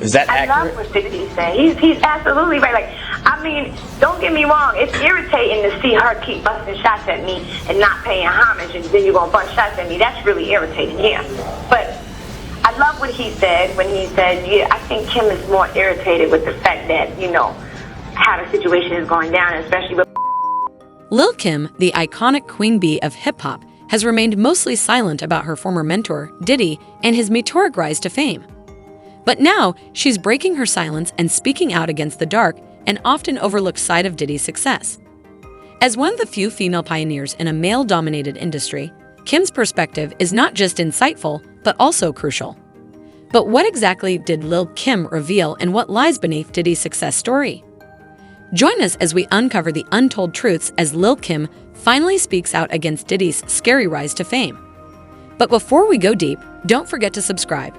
Is that I accurate? love what Diddy said. He's absolutely right. Like, I mean, don't get me wrong. It's irritating to see her keep busting shots at me and not paying homage, and then you're gonna bust shots at me. That's really irritating. Yeah, but I love what he said when he said, "Yeah, I think Kim is more irritated with the fact that how the situation is going down, especially with." Lil Kim, the iconic queen bee of hip-hop, has remained mostly silent about her former mentor, Diddy, and his meteoric rise to fame. But now, she's breaking her silence and speaking out against the dark and often overlooked side of Diddy's success. As one of the few female pioneers in a male-dominated industry, Kim's perspective is not just insightful, but also crucial. But what exactly did Lil Kim reveal, and what lies beneath Diddy's success story? Join us as we uncover the untold truths as Lil Kim finally speaks out against Diddy's scary rise to fame. But before we go deep, don't forget to subscribe.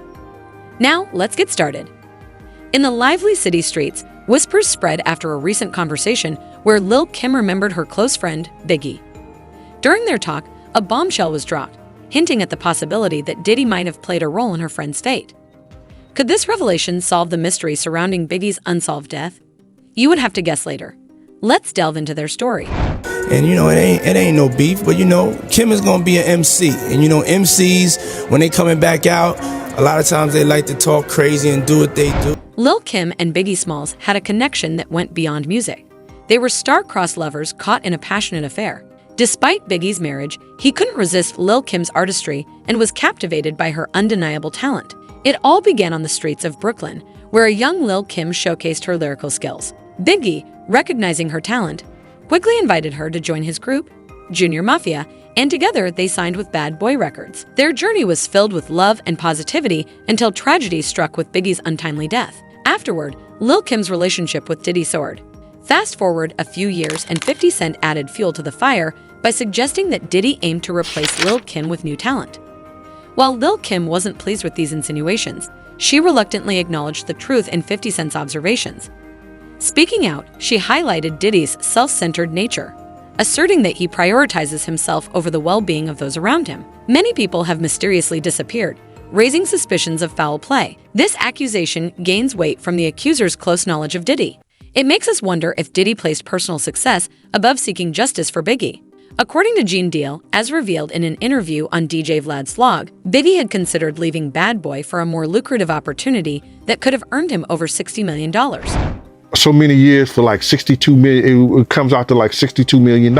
Now, let's get started. In the lively city streets, whispers spread after a recent conversation where Lil Kim remembered her close friend, Biggie. During their talk, a bombshell was dropped, hinting at the possibility that Diddy might have played a role in her friend's fate. Could this revelation solve the mystery surrounding Biggie's unsolved death? You would have to guess later. Let's delve into their story. And it ain't no beef, but Kim is gonna be an MC. And MCs, when they coming back out, a lot of times they like to talk crazy and do what they do. Lil Kim and Biggie Smalls had a connection that went beyond music. They were star-crossed lovers caught in a passionate affair. Despite Biggie's marriage, he couldn't resist Lil Kim's artistry and was captivated by her undeniable talent. It all began on the streets of Brooklyn, where a young Lil Kim showcased her lyrical skills. Biggie, recognizing her talent, quickly invited her to join his group, Junior Mafia, and together they signed with Bad Boy Records. Their journey was filled with love and positivity until tragedy struck with Biggie's untimely death. Afterward, Lil Kim's relationship with Diddy soared. Fast forward a few years and 50 Cent added fuel to the fire by suggesting that Diddy aimed to replace Lil Kim with new talent. While Lil Kim wasn't pleased with these insinuations, she reluctantly acknowledged the truth in 50 Cent's observations. Speaking out, she highlighted Diddy's self-centered nature, asserting that he prioritizes himself over the well-being of those around him. Many people have mysteriously disappeared, raising suspicions of foul play. This accusation gains weight from the accuser's close knowledge of Diddy. It makes us wonder if Diddy placed personal success above seeking justice for Biggie. According to Gene Deal, as revealed in an interview on DJ Vlad's vlog, Biggie had considered leaving Bad Boy for a more lucrative opportunity that could have earned him over $60 million. So many years for like 62 million, it comes out to like $62 million.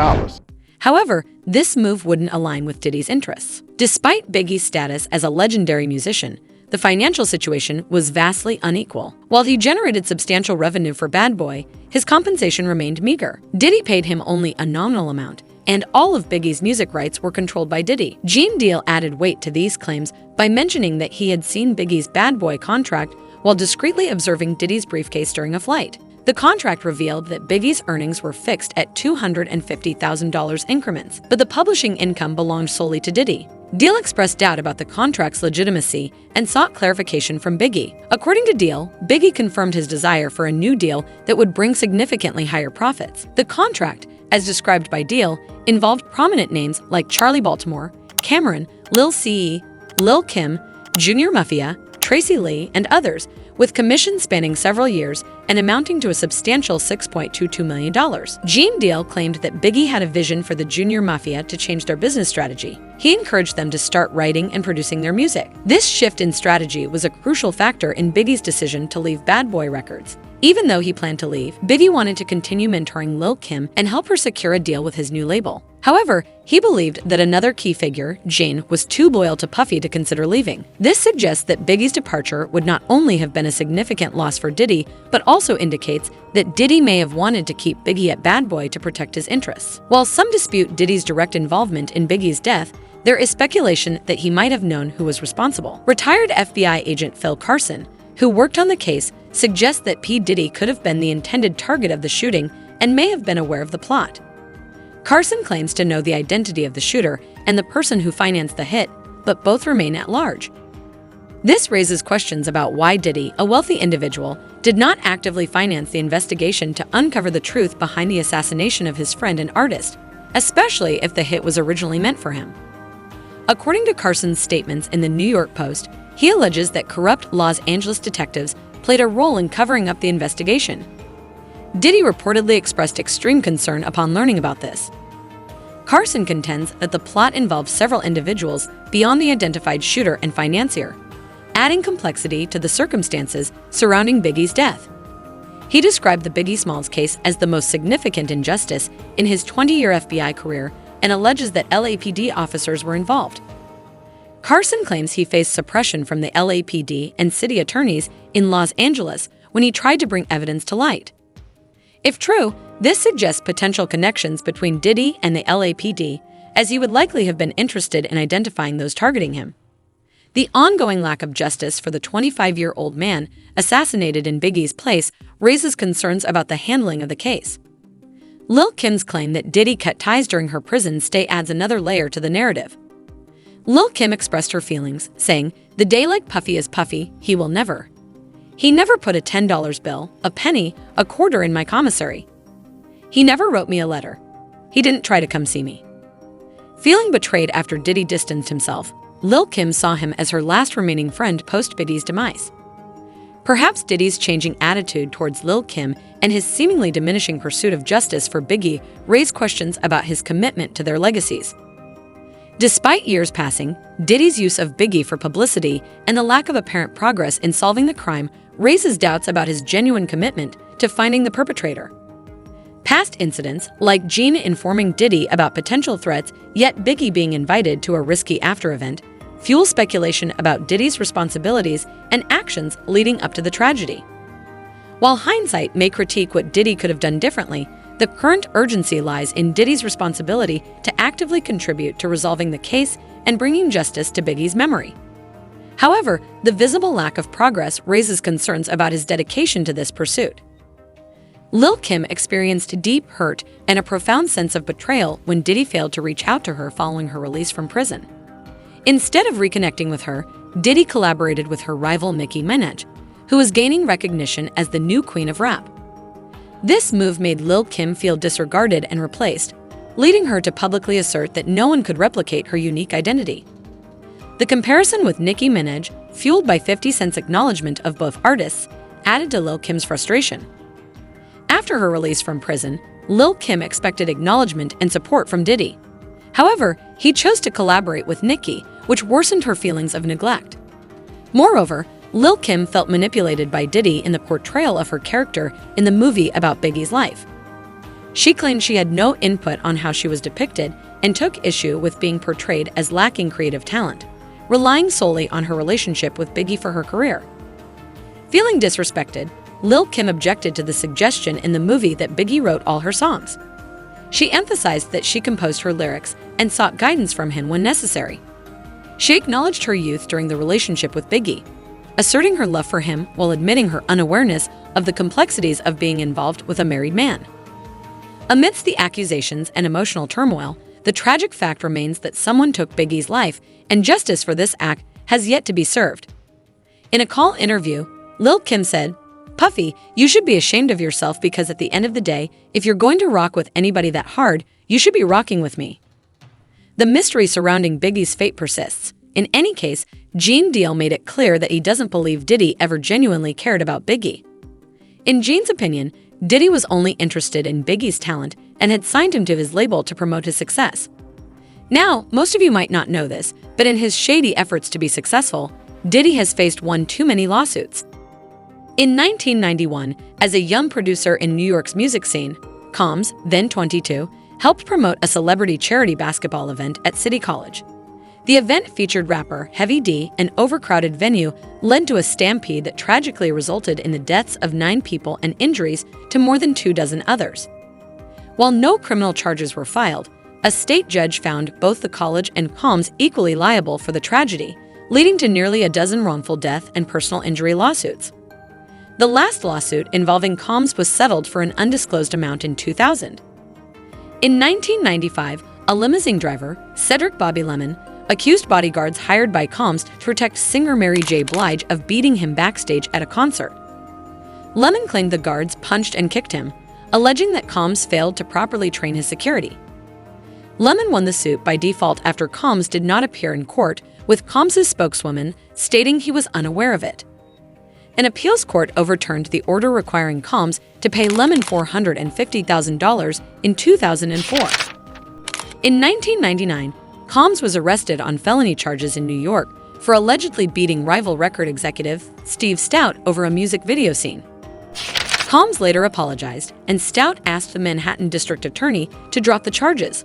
However, this move wouldn't align with Diddy's interests. Despite Biggie's status as a legendary musician, the financial situation was vastly unequal. While he generated substantial revenue for Bad Boy, his compensation remained meager. Diddy paid him only a nominal amount, and all of Biggie's music rights were controlled by Diddy. Gene Deal added weight to these claims by mentioning that he had seen Biggie's Bad Boy contract while discreetly observing Diddy's briefcase during a flight. The contract revealed that Biggie's earnings were fixed at $250,000 increments, but the publishing income belonged solely to Diddy. Deal expressed doubt about the contract's legitimacy and sought clarification from Biggie. According to Deal, Biggie confirmed his desire for a new deal that would bring significantly higher profits. The contract, as described by Deal, involved prominent names like Charlie Baltimore, Cameron, Lil C, Lil Kim, Junior Mafia, Tracy Lee, and others, with commissions spanning several years and amounting to a substantial $6.22 million. Gene Deal claimed that Biggie had a vision for the Junior Mafia to change their business strategy. He encouraged them to start writing and producing their music. This shift in strategy was a crucial factor in Biggie's decision to leave Bad Boy Records. Even though he planned to leave, Biggie wanted to continue mentoring Lil Kim and help her secure a deal with his new label. However, he believed that another key figure, Jane, was too loyal to Puffy to consider leaving. This suggests that Biggie's departure would not only have been a significant loss for Diddy, but also indicates that Diddy may have wanted to keep Biggie at Bad Boy to protect his interests. While some dispute Diddy's direct involvement in Biggie's death, there is speculation that he might have known who was responsible. Retired FBI agent Phil Carson, who worked on the case, suggests that P. Diddy could have been the intended target of the shooting and may have been aware of the plot. Carson claims to know the identity of the shooter and the person who financed the hit, but both remain at large. This raises questions about why Diddy, a wealthy individual, did not actively finance the investigation to uncover the truth behind the assassination of his friend and artist, especially if the hit was originally meant for him. According to Carson's statements in the New York Post, He alleges that corrupt Los Angeles detectives played a role in covering up the investigation. Diddy reportedly expressed extreme concern upon learning about this. Carson contends that the plot involved several individuals beyond the identified shooter and financier, adding complexity to the circumstances surrounding Biggie's death. He described the Biggie Smalls case as the most significant injustice in his 20-year FBI career and alleges that LAPD officers were involved. Carson claims he faced suppression from the LAPD and city attorneys in Los Angeles when he tried to bring evidence to light. If true, this suggests potential connections between Diddy and the LAPD, as he would likely have been interested in identifying those targeting him. The ongoing lack of justice for the 25-year-old man assassinated in Biggie's place raises concerns about the handling of the case. Lil Kim's claim that Diddy cut ties during her prison stay adds another layer to the narrative. Lil Kim expressed her feelings, saying, "The day like Puffy is Puffy, he will never. He never put a $10 bill, a penny, a quarter in my commissary. He never wrote me a letter. He didn't try to come see me." Feeling betrayed after Diddy distanced himself, Lil Kim saw him as her last remaining friend post Biggie's demise. Perhaps Diddy's changing attitude towards Lil Kim and his seemingly diminishing pursuit of justice for Biggie raise questions about his commitment to their legacies. Despite years passing, Diddy's use of Biggie for publicity and the lack of apparent progress in solving the crime raises doubts about his genuine commitment to finding the perpetrator. Past incidents, like Gene informing Diddy about potential threats, yet Biggie being invited to a risky after-event, fuel speculation about Diddy's responsibilities and actions leading up to the tragedy. While hindsight may critique what Diddy could have done differently, the current urgency lies in Diddy's responsibility to actively contribute to resolving the case and bringing justice to Biggie's memory. However, the visible lack of progress raises concerns about his dedication to this pursuit. Lil Kim experienced deep hurt and a profound sense of betrayal when Diddy failed to reach out to her following her release from prison. Instead of reconnecting with her, Diddy collaborated with her rival Nicki Minaj, who was gaining recognition as the new queen of rap. This move made Lil Kim feel disregarded and replaced, leading her to publicly assert that no one could replicate her unique identity. The comparison with Nicki Minaj, fueled by 50 Cent's acknowledgement of both artists, added to Lil Kim's frustration. After her release from prison, Lil Kim expected acknowledgement and support from Diddy. However, he chose to collaborate with Nicki, which worsened her feelings of neglect. Moreover, Lil Kim felt manipulated by Diddy in the portrayal of her character in the movie about Biggie's life. She claimed she had no input on how she was depicted and took issue with being portrayed as lacking creative talent, relying solely on her relationship with Biggie for her career. Feeling disrespected, Lil Kim objected to the suggestion in the movie that Biggie wrote all her songs. She emphasized that she composed her lyrics and sought guidance from him when necessary. She acknowledged her youth during the relationship with Biggie, asserting her love for him while admitting her unawareness of the complexities of being involved with a married man. Amidst the accusations and emotional turmoil, the tragic fact remains that someone took Biggie's life, and justice for this act has yet to be served. In a call interview, Lil Kim said, "Puffy, you should be ashamed of yourself because at the end of the day, if you're going to rock with anybody that hard, you should be rocking with me." The mystery surrounding Biggie's fate persists. In any case, Gene Deal made it clear that he doesn't believe Diddy ever genuinely cared about Biggie. In Gene's opinion, Diddy was only interested in Biggie's talent and had signed him to his label to promote his success. Now, most of you might not know this, but in his shady efforts to be successful, Diddy has faced one too many lawsuits. In 1991, as a young producer in New York's music scene, Combs, then 22, helped promote a celebrity charity basketball event at City College. The event featured rapper Heavy D. An overcrowded venue led to a stampede that tragically resulted in the deaths of 9 people and injuries to more than 24 others. While no criminal charges were filed, a state judge found both the college and Combs equally liable for the tragedy, leading to nearly a dozen wrongful death and personal injury lawsuits. The last lawsuit involving Combs was settled for an undisclosed amount in 2000. In 1995, a limousine driver, Cedric Bobby Lemon, accused bodyguards hired by Combs to protect singer Mary J. Blige of beating him backstage at a concert. Lemon claimed the guards punched and kicked him, alleging that Combs failed to properly train his security. Lemon won the suit by default after Combs did not appear in court with Combs' spokeswoman stating he was unaware of it. An appeals court overturned the order requiring Combs to pay Lemon $450,000 in 2004. In 1999, Combs was arrested on felony charges in New York for allegedly beating rival record executive Steve Stout over a music video scene. Combs later apologized, and Stout asked the Manhattan district attorney to drop the charges.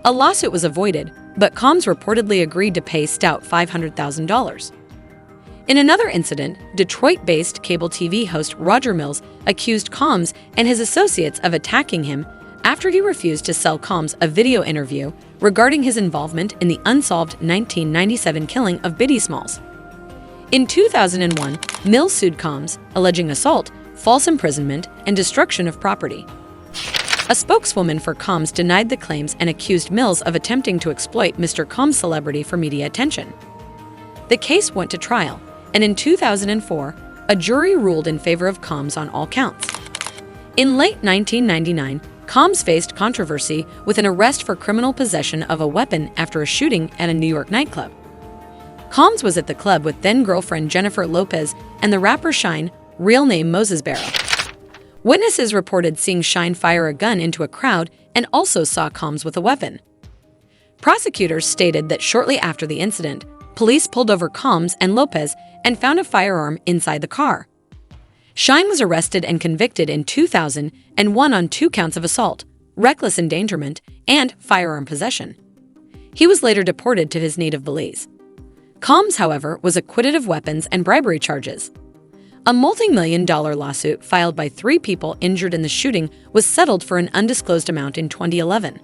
A lawsuit was avoided, but Combs reportedly agreed to pay Stout $500,000. In another incident, Detroit-based cable TV host Roger Mills accused Combs and his associates of attacking him after he refused to sell Combs a video interview regarding his involvement in the unsolved 1997 killing of Biggie Smalls. In 2001, Mills sued Combs, alleging assault, false imprisonment, and destruction of property. A spokeswoman for Combs denied the claims and accused Mills of attempting to exploit Mr. Combs' celebrity for media attention. The case went to trial, and in 2004, a jury ruled in favor of Combs on all counts. In late 1999, Combs faced controversy with an arrest for criminal possession of a weapon after a shooting at a New York nightclub. Combs was at the club with then-girlfriend Jennifer Lopez and the rapper Shine, real name Moses Barrow. Witnesses reported seeing Shine fire a gun into a crowd and also saw Combs with a weapon. Prosecutors stated that shortly after the incident, police pulled over Combs and Lopez and found a firearm inside the car. Shine was arrested and convicted in 2001 on 2 counts of assault, reckless endangerment, and firearm possession. He was later deported to his native Belize. Combs, however, was acquitted of weapons and bribery charges. A multi-million-dollar lawsuit filed by 3 people injured in the shooting was settled for an undisclosed amount in 2011.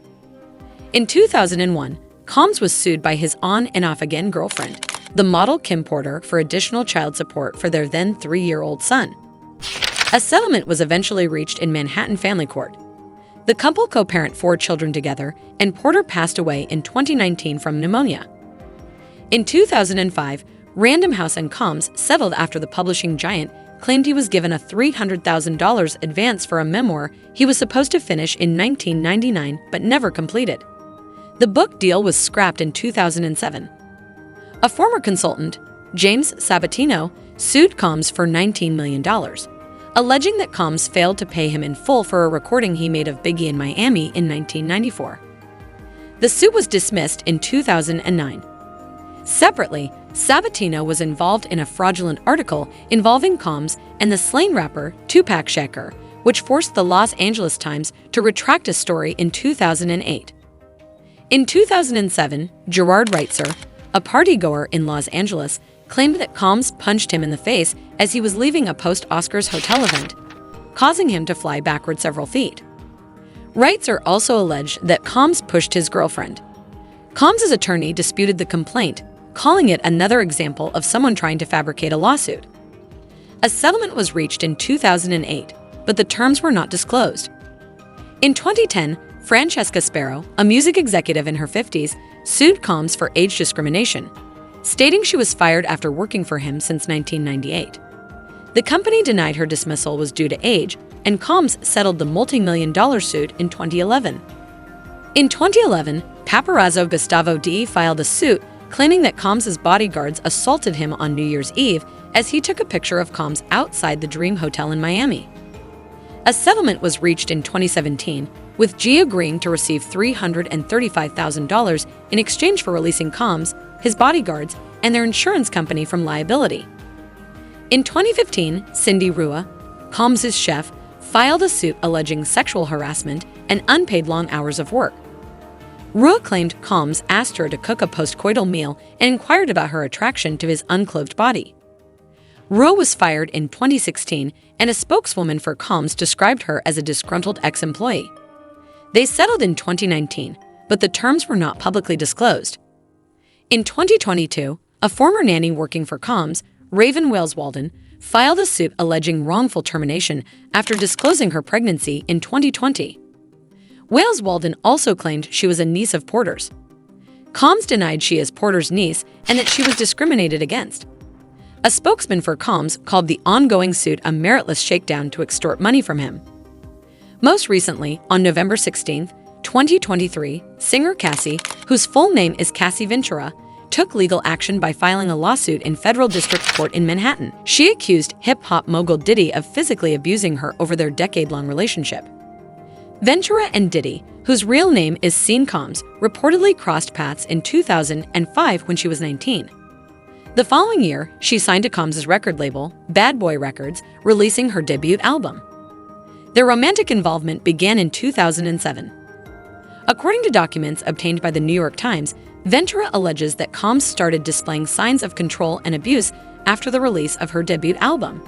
In 2001, Combs was sued by his on and off-again girlfriend, the model Kim Porter, for additional child support for their then 3-year-old son. A settlement was eventually reached in Manhattan Family Court. The couple co-parent 4 children together, and Porter passed away in 2019 from pneumonia. In 2005, Random House and Combs settled after the publishing giant claimed he was given a $300,000 advance for a memoir he was supposed to finish in 1999 but never completed. The book deal was scrapped in 2007. A former consultant, James Sabatino, sued Combs for $19 million, alleging that Combs failed to pay him in full for a recording he made of Biggie in Miami in 1994. The suit was dismissed in 2009. Separately, Sabatino was involved in a fraudulent article involving Combs and the slain rapper Tupac Shakur, which forced the Los Angeles Times to retract a story in 2008. In 2007, Gerard Reitzer, a partygoer in Los Angeles, claimed that Combs punched him in the face as he was leaving a post-Oscars hotel event, causing him to fly backward several feet. Reitzer also alleged that Combs pushed his girlfriend. Combs' attorney disputed the complaint, calling it another example of someone trying to fabricate a lawsuit. A settlement was reached in 2008, but the terms were not disclosed. In 2010, Francesca Sparrow, a music executive in her 50s, sued Combs for age discrimination, stating she was fired after working for him since 1998. The company denied her dismissal was due to age, and Combs settled the multi-million-dollar suit in 2011. In 2011, paparazzo Gustavo D. filed a suit claiming that Combs' bodyguards assaulted him on New Year's Eve as he took a picture of Combs outside the Dream Hotel in Miami. A settlement was reached in 2017, with G agreeing to receive $335,000 in exchange for releasing Combs, his bodyguards, and their insurance company from liability. In 2015, Cindy Rua, Combs' chef, filed a suit alleging sexual harassment and unpaid long hours of work. Rua claimed Combs asked her to cook a post-coital meal and inquired about her attraction to his unclothed body. Rua was fired in 2016, and a spokeswoman for Combs described her as a disgruntled ex-employee. They settled in 2019, but the terms were not publicly disclosed. In 2022, a former nanny working for Combs, Raven Wales Walden, filed a suit alleging wrongful termination after disclosing her pregnancy in 2020. Wales Walden also claimed she was a niece of Porter's. Combs denied she is Porter's niece and that she was discriminated against. A spokesman for Combs called the ongoing suit a meritless shakedown to extort money from him. Most recently, on November 16, 2023, singer Cassie, whose full name is Cassie Ventura, took legal action by filing a lawsuit in federal district court in Manhattan. She accused hip-hop mogul Diddy of physically abusing her over their decade-long relationship. Ventura and Diddy, whose real name is Sean Combs, reportedly crossed paths in 2005 when she was 19. The following year, she signed to Combs' record label, Bad Boy Records, releasing her debut album. Their romantic involvement began in 2007. According to documents obtained by the New York Times, Ventura alleges that Combs started displaying signs of control and abuse after the release of her debut album.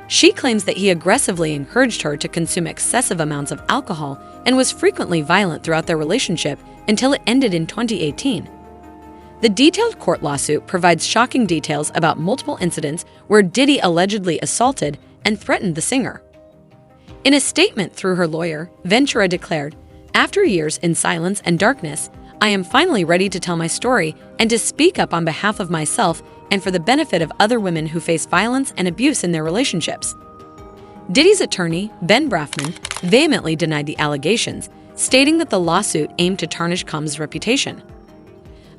She claims that he aggressively encouraged her to consume excessive amounts of alcohol and was frequently violent throughout their relationship until it ended in 2018. The detailed court lawsuit provides shocking details about multiple incidents where Diddy allegedly assaulted and threatened the singer. In a statement through her lawyer, Ventura declared, "After years in silence and darkness, I am finally ready to tell my story and to speak up on behalf of myself and for the benefit of other women who face violence and abuse in their relationships." Diddy's attorney, Ben Brafman, vehemently denied the allegations, stating that the lawsuit aimed to tarnish Combs' reputation.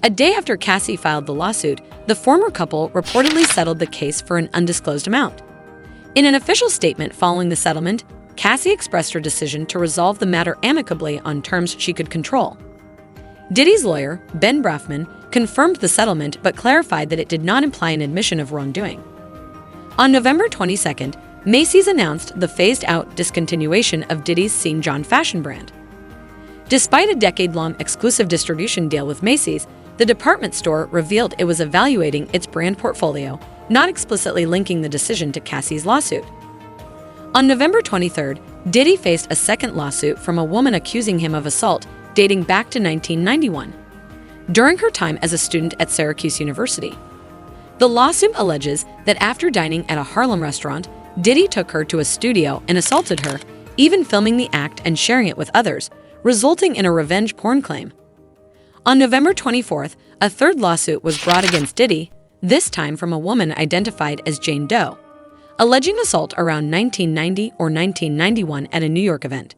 A day after Cassie filed the lawsuit, the former couple reportedly settled the case for an undisclosed amount. In an official statement following the settlement, Cassie expressed her decision to resolve the matter amicably on terms she could control. Diddy's lawyer, Ben Brafman, confirmed the settlement but clarified that it did not imply an admission of wrongdoing. On November 22nd, Macy's announced the phased-out discontinuation of Diddy's St. John fashion brand. Despite a decade-long exclusive distribution deal with Macy's, the department store revealed it was evaluating its brand portfolio, not explicitly linking the decision to Cassie's lawsuit. On November 23rd, Diddy faced a second lawsuit from a woman accusing him of assault dating back to 1991, during her time as a student at Syracuse University. The lawsuit alleges that after dining at a Harlem restaurant, Diddy took her to a studio and assaulted her, even filming the act and sharing it with others, resulting in a revenge porn claim. On November 24th, a third lawsuit was brought against Diddy, this time from a woman identified as Jane Doe, alleging assault around 1990 or 1991 at a New York event.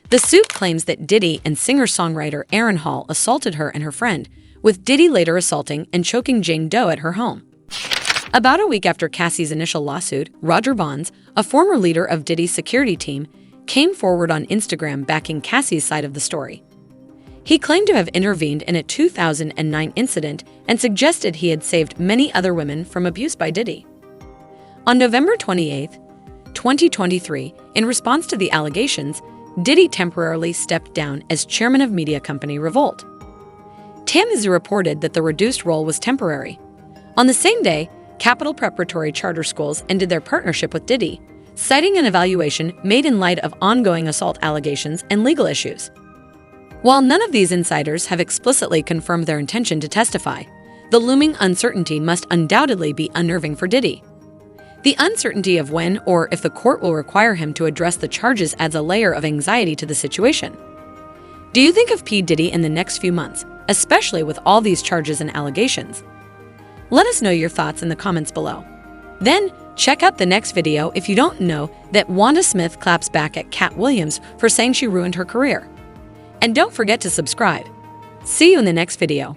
The suit claims that Diddy and singer-songwriter Aaron Hall assaulted her and her friend, with Diddy later assaulting and choking Jane Doe at her home. About a week after Cassie's initial lawsuit, Roger Bonds, a former leader of Diddy's security team, came forward on Instagram backing Cassie's side of the story. He claimed to have intervened in a 2009 incident and suggested he had saved many other women from abuse by Diddy. On November 28, 2023, in response to the allegations, Diddy temporarily stepped down as chairman of media company Revolt. TMZ reported that the reduced role was temporary. On the same day, Capital Preparatory Charter Schools ended their partnership with Diddy, citing an evaluation made in light of ongoing assault allegations and legal issues. While none of these insiders have explicitly confirmed their intention to testify, the looming uncertainty must undoubtedly be unnerving for Diddy. The uncertainty of when or if the court will require him to address the charges adds a layer of anxiety to the situation. Do you think of P. Diddy in the next few months, especially with all these charges and allegations? Let us know your thoughts in the comments below. Then, check out the next video if you don't know that Wanda Smith claps back at Cat Williams for saying she ruined her career. And don't forget to subscribe. See you in the next video.